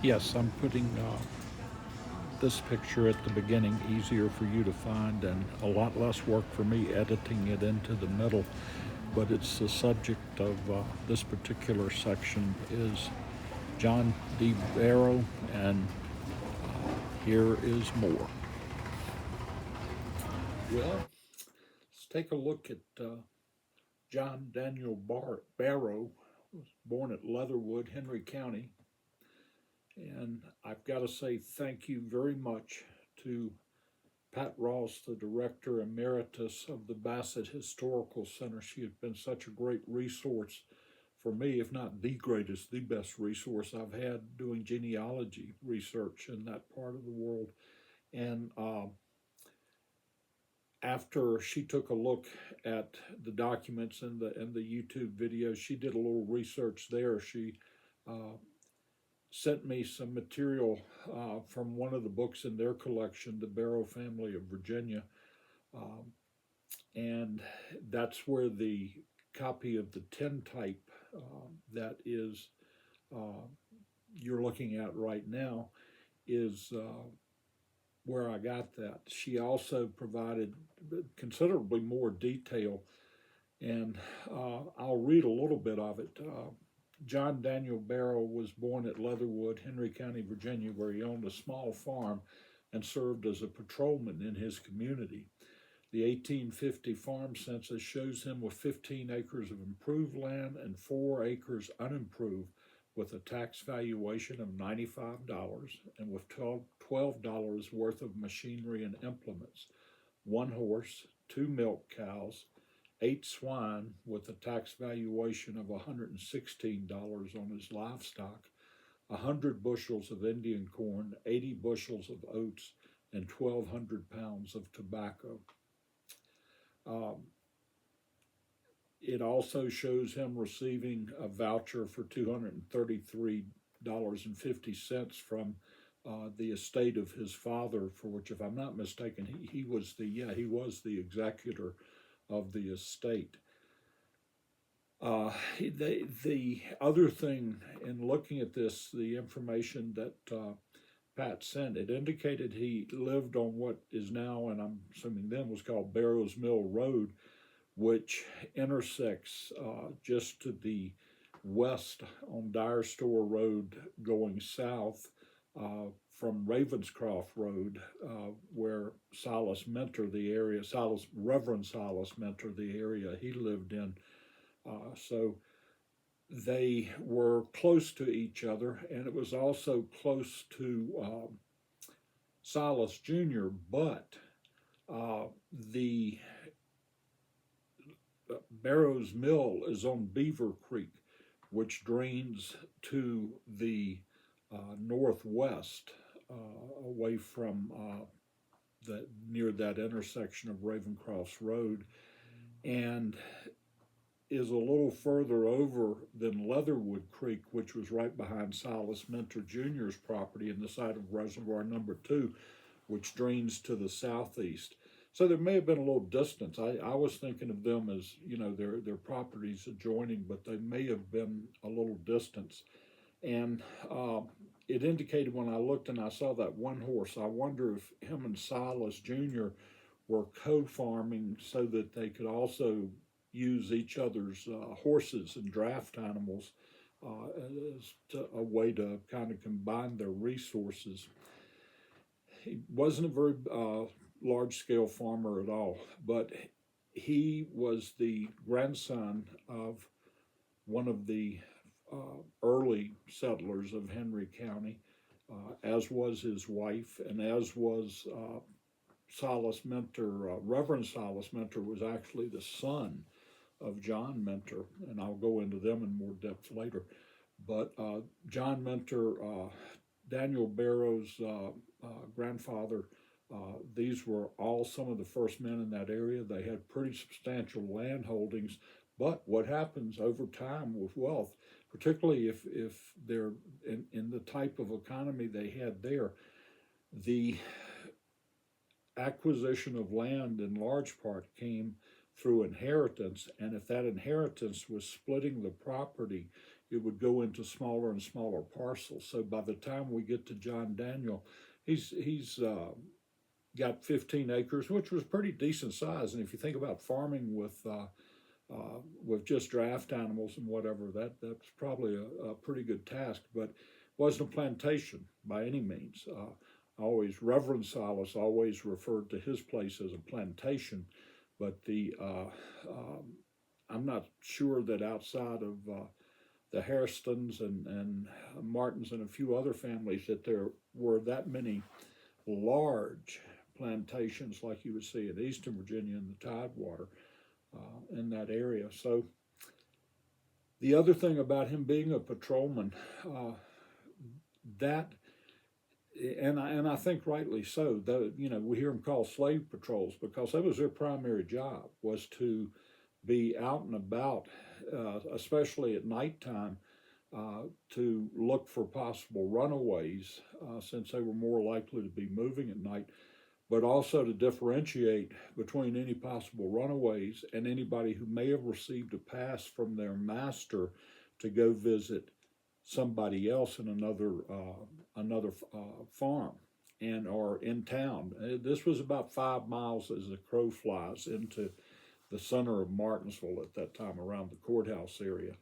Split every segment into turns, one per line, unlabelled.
Yes, I'm putting this picture at the beginning, easier for you to find and a lot less work for me editing it into the middle. But it's the subject of this particular section is John D. Barrow, and here is more. Well, let's take a look at John Daniel Barrow, was born at Leatherwood, Henry County. And I've got to say thank you very much to Pat Ross, the director emeritus of the Bassett Historical Center. She has been such a great resource for me, if not the greatest, the best resource I've had doing genealogy research in that part of the world. And after she took a look at the documents and the YouTube videos, she did a little research there. She uh, sent me some material from one of the books in their collection, The Barrow Family of Virginia. Um, and that's where the copy of the tintype that is uh, you're looking at right now is where I got that. She also provided considerably more detail, and I'll read a little bit of it. John Daniel Barrow was born at Leatherwood, Henry County, Virginia, where he owned a small farm and served as a patrolman in his community. The 1850 farm census shows him with 15 acres of improved land and 4 acres unimproved, with a tax valuation of $95 and with $12 worth of machinery and implements, 1 horse, 2 milk cows, 8 swine with a tax valuation of $116 on his livestock, 100 bushels of Indian corn, 80 bushels of oats, and 1,200 pounds of tobacco. Um, it also shows him receiving a voucher for $233.50 from the estate of his father, for which, if I'm not mistaken, he was the executor of the estate. The other thing in looking at this, the information that Pat sent, it indicated he lived on what is now, and I'm assuming then was called Barrows Mill Road, which intersects just to the west on Dyer Store Road going south from Ravenscroft Road, where Silas Mentor, Reverend Silas Mentor, the area he lived in. So they were close to each other, and it was also close to Silas Jr., but the Barrows Mill is on Beaver Creek, which drains to the northwest, away from near that intersection of Ravencroft Road, and is a little further over than Leatherwood Creek, which was right behind Silas Mentor Jr.'s property in the site of Reservoir Number 2, which drains to the southeast. So there may have been a little distance. I was thinking of them as, their properties adjoining, but they may have been a little distance. And it indicated when I looked and I saw that 1 horse, I wonder if him and Silas Jr. were co-farming so that they could also use each other's horses and draft animals as a way to kind of combine their resources. He wasn't a very large scale farmer at all, but he was the grandson of one of the early settlers of Henry County, as was his wife, and as was Silas Mentor. Reverend Silas Mentor was actually the son of John Mentor, and I'll go into them in more depth later. But John Mentor, Daniel Barrow's grandfather, these were all some of the first men in that area. They had pretty substantial land holdings. But what happens over time with wealth, particularly if they're in the type of economy they had there, the acquisition of land in large part came through inheritance, and if that inheritance was splitting the property, it would go into smaller and smaller parcels. So by the time we get to John Daniel, he's got 15 acres, which was pretty decent size. And if you think about farming with just draft animals and whatever, that's probably a pretty good task. But it wasn't a plantation by any means. Reverend Silas always referred to his place as a plantation, but I'm not sure that outside of the Hairstons and Martins and a few other families that there were that many large plantations like you would see in Eastern Virginia and the Tidewater in that area. So the other thing about him being a patrolman, that and I think rightly so. We hear them called slave patrols because that was their primary job, was to be out and about, especially at nighttime, to look for possible runaways, since they were more likely to be moving at night, but also to differentiate between any possible runaways and anybody who may have received a pass from their master to go visit somebody else in another farm and or in town. This was about 5 miles as the crow flies into the center of Martinsville at that time, around the courthouse area.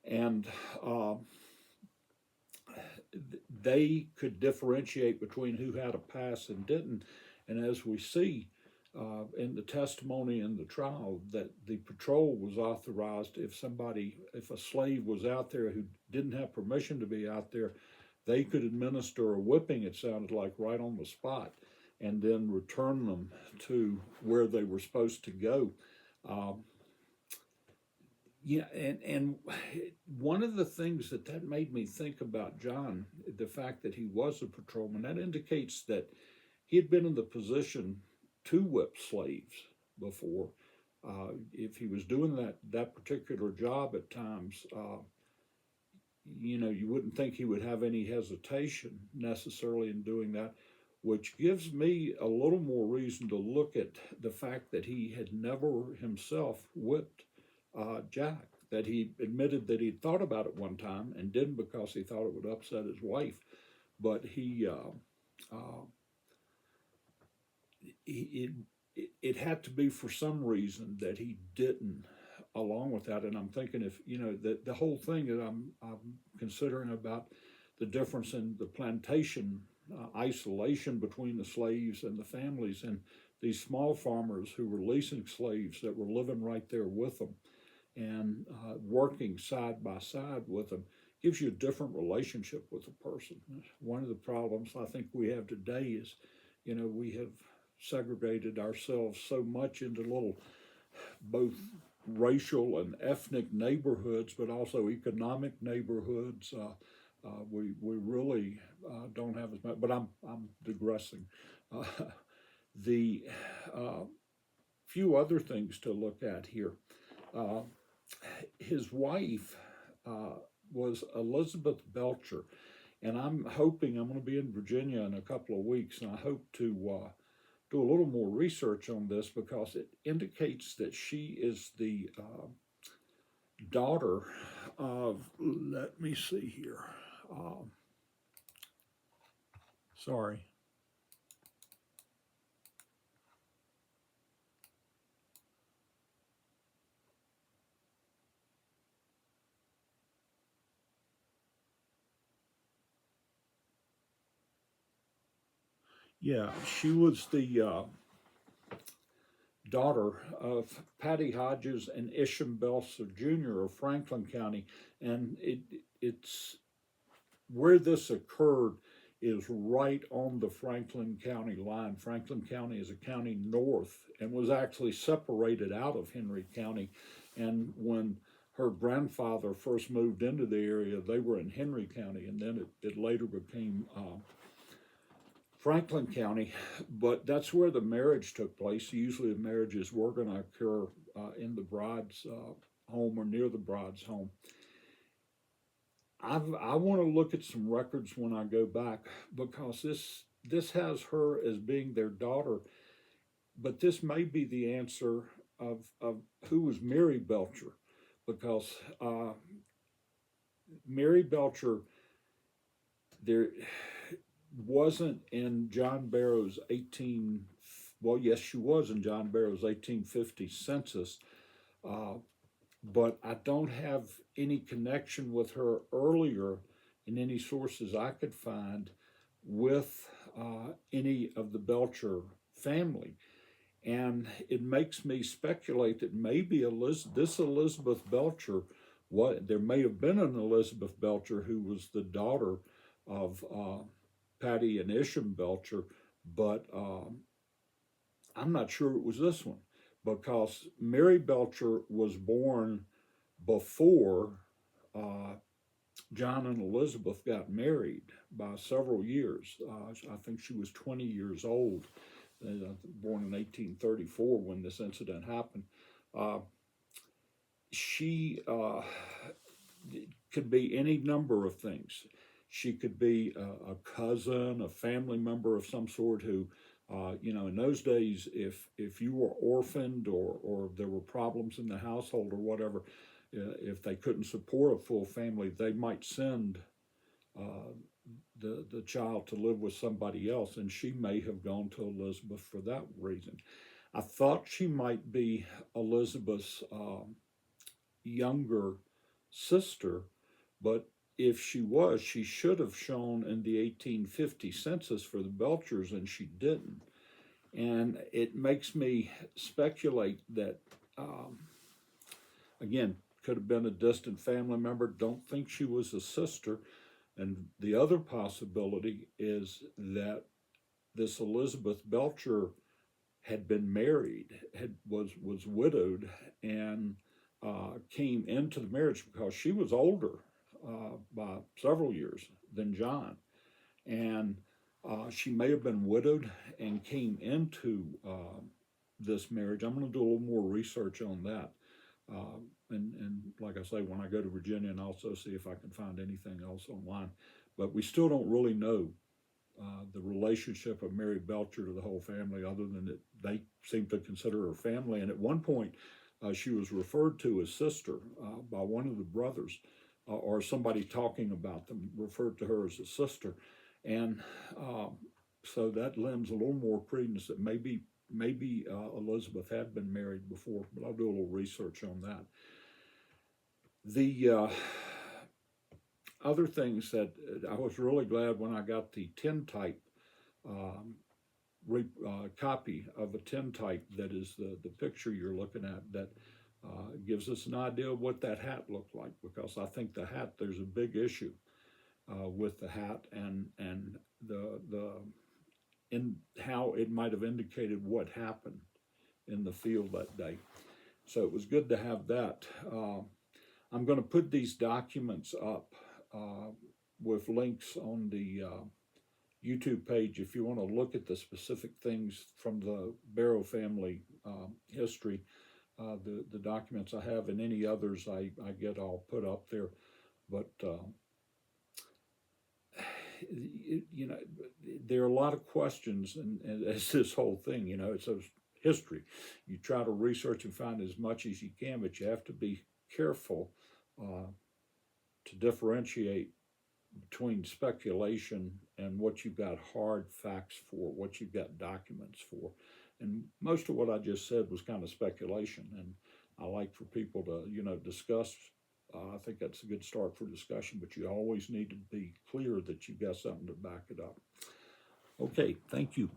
And they could differentiate between who had a pass and didn't. And as we see in the testimony in the trial, that the patrol was authorized if a slave was out there who didn't have permission to be out there, they could administer a whipping, it sounded like, right on the spot, and then return them to where they were supposed to go. And one of the things that made me think about John, the fact that he was a patrolman, that indicates that he had been in the position to whip slaves before. If he was doing that particular job at times, you wouldn't think he would have any hesitation necessarily in doing that, which gives me a little more reason to look at the fact that he had never himself whipped Jack, that he admitted that he'd thought about it one time and didn't because he thought it would upset his wife, but it had to be for some reason that he didn't along with that. And I'm thinking, if the whole thing that I'm considering about the difference in the plantation isolation between the slaves and the families, and these small farmers who were leasing slaves that were living right there with them and working side by side with them, gives you a different relationship with a person. One of the problems I think we have today is, we have segregated ourselves so much into little, both racial and ethnic neighborhoods, but also economic neighborhoods. We really don't have as much. But I'm digressing. The few other things to look at here. His wife was Elizabeth Belcher, and I'm hoping I'm going to be in Virginia in a couple of weeks, and I hope to do a little more research on this because it indicates that she is the daughter of, let me see here. Sorry. Yeah, she was the daughter of Patty Hodges and Isham Belser Jr. of Franklin County, and it's where this occurred is right on the Franklin County line. Franklin County is a county north and was actually separated out of Henry County, and when her grandfather first moved into the area, they were in Henry County, and then it later became Franklin County, but that's where the marriage took place. Usually the marriages were going to occur in the bride's home or near the bride's home. I want to look at some records when I go back because this has her as being their daughter, but this may be the answer of who was Mary Belcher, because Mary Belcher, there wasn't in John Barrow's 18, well, yes, she was in John Barrow's 1850 census, uh, but I don't have any connection with her earlier in any sources I could find with any of the Belcher family. And it makes me speculate that maybe this Elizabeth Belcher, what there may have been an Elizabeth Belcher who was the daughter of Patty and Isham Belcher, but I'm not sure it was this one because Mary Belcher was born before uh, John and Elizabeth got married by several years. I think she was 20 years old, born in 1834 when this incident happened. Uh, she could be any number of things. She could be a cousin, a family member of some sort who, in those days, if you were orphaned or there were problems in the household or whatever, if they couldn't support a full family, they might send uh, the child to live with somebody else, and she may have gone to Elizabeth for that reason. I thought she might be Elizabeth's younger sister, but if she was, she should have shown in the 1850 census for the Belchers, and she didn't. And it makes me speculate that, again, could have been a distant family member. Don't think she was a sister. And the other possibility is that this Elizabeth Belcher had been married, was widowed, and came into the marriage because she was older by several years than John, and she may have been widowed and came into this marriage. I'm going to do a little more research on that. And like I say, when I go to Virginia, and also see if I can find anything else online. But we still don't really know the relationship of Mary Belcher to the whole family, other than that they seem to consider her family. And at one point, she was referred to as sister by one of the brothers, or somebody talking about them referred to her as a sister. And so that lends a little more credence that maybe Elizabeth had been married before, but I'll do a little research on that. The other things that I was really glad when I got the tintype copy of a tintype that is the picture you're looking at, that gives us an idea of what that hat looked like, because I think the hat, there's a big issue with the hat and the in how it might have indicated what happened in the field that day. So it was good to have that. I'm going to put these documents up with links on the YouTube page if you want to look at the specific things from the Barrow family history. The documents I have and any others I get, I'll put up there. But there are a lot of questions, and it's this whole thing, it's a history. You try to research and find as much as you can, but you have to be careful to differentiate between speculation and what you've got hard facts for, what you've got documents for. And most of what I just said was kind of speculation, and I like for people to, discuss. I think that's a good start for discussion, but you always need to be clear that you've got something to back it up. Okay, thank you.